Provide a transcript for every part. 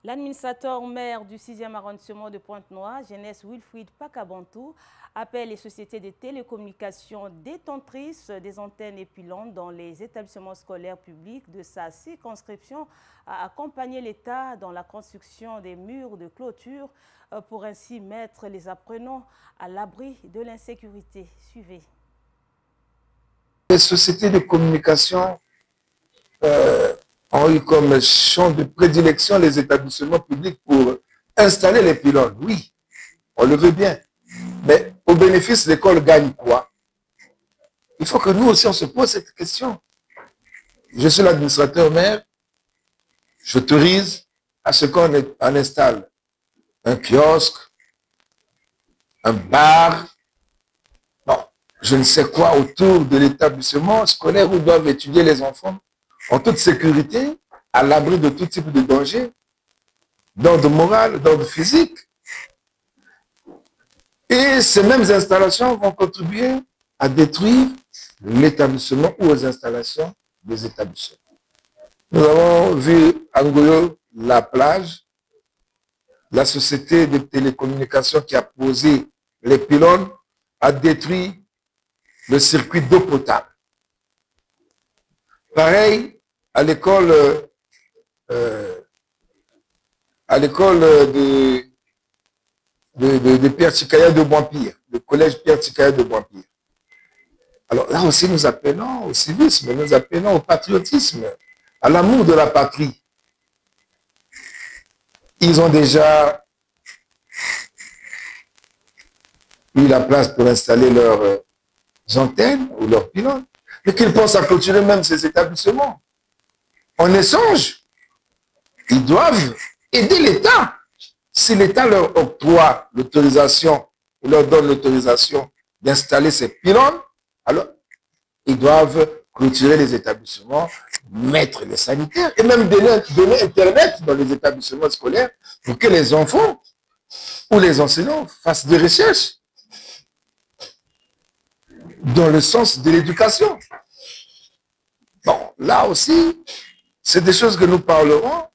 L'administrateur maire du 6e arrondissement de Pointe-Noire, Jeunesse Wilfried Pakabantou, appelle les sociétés de télécommunications détentrices des antennes et pylônes dans les établissements scolaires publics de sa circonscription à accompagner l'État dans la construction des murs de clôture pour ainsi mettre les apprenants à l'abri de l'insécurité. Suivez. Les sociétés de communication ont eu comme champ de prédilection les établissements publics pour installer les pylônes. Oui, on le veut bien. Mais au bénéfice, l'école gagne quoi? Il faut que nous aussi, on se pose cette question. Je suis l'administrateur maire, j'autorise à ce qu'on installe un kiosque, un bar, bon, je ne sais quoi autour de l'établissement scolaire où doivent étudier les enfants en toute sécurité, à l'abri de tout type de danger, d'ordre moral, d'ordre physique. Et ces mêmes installations vont contribuer à détruire l'établissement ou aux installations des établissements. Nous avons vu à Ngoyo, la plage, la société de télécommunications qui a posé les pylônes a détruit le circuit d'eau potable. Pareil, à l'école de Pierre Tchikaya de Boampire, le collège Pierre Tchikaya de Boampire. Alors là aussi, nous appelons au civisme, nous appelons au patriotisme, à l'amour de la patrie. Ils ont déjà eu la place pour installer leurs antennes ou leurs pylônes, mais qu'ils pensent à clôturer même ces établissements. En échange, ils doivent aider l'État. Si l'État leur octroie l'autorisation, ou leur donne l'autorisation d'installer ces pylônes, alors ils doivent clôturer les établissements, mettre les sanitaires et même donner Internet dans les établissements scolaires pour que les enfants ou les enseignants fassent des recherches dans le sens de l'éducation. Bon, là aussi, c'est des choses que nous parlerons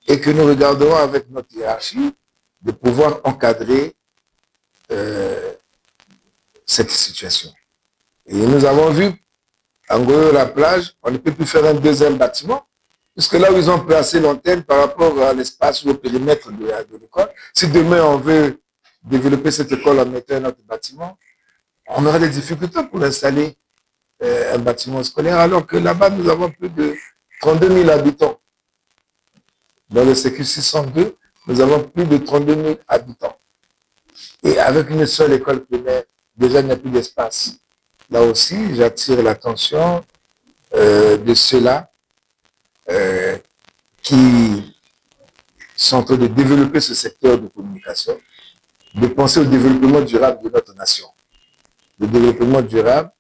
et que nous regarderons avec notre hiérarchie de pouvoir encadrer cette situation. Et nous avons vu, en gros, la plage, on ne peut plus faire un deuxième bâtiment, puisque là où ils ont placé l'antenne par rapport à l'espace ou au périmètre de l'école, si demain on veut développer cette école en mettant un autre bâtiment, on aura des difficultés pour installer un bâtiment scolaire, alors que là-bas, nous avons plus de 32 000 habitants. Dans le CQ 602, nous avons plus de 32 000 habitants. Et avec une seule école primaire, déjà, il n'y a plus d'espace. Là aussi, j'attire l'attention de ceux-là qui sont en train de développer ce secteur de communication, de penser au développement durable de notre nation. Le développement durable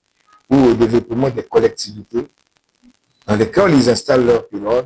ou au développement des collectivités dans lesquelles ils installent leurs pylônes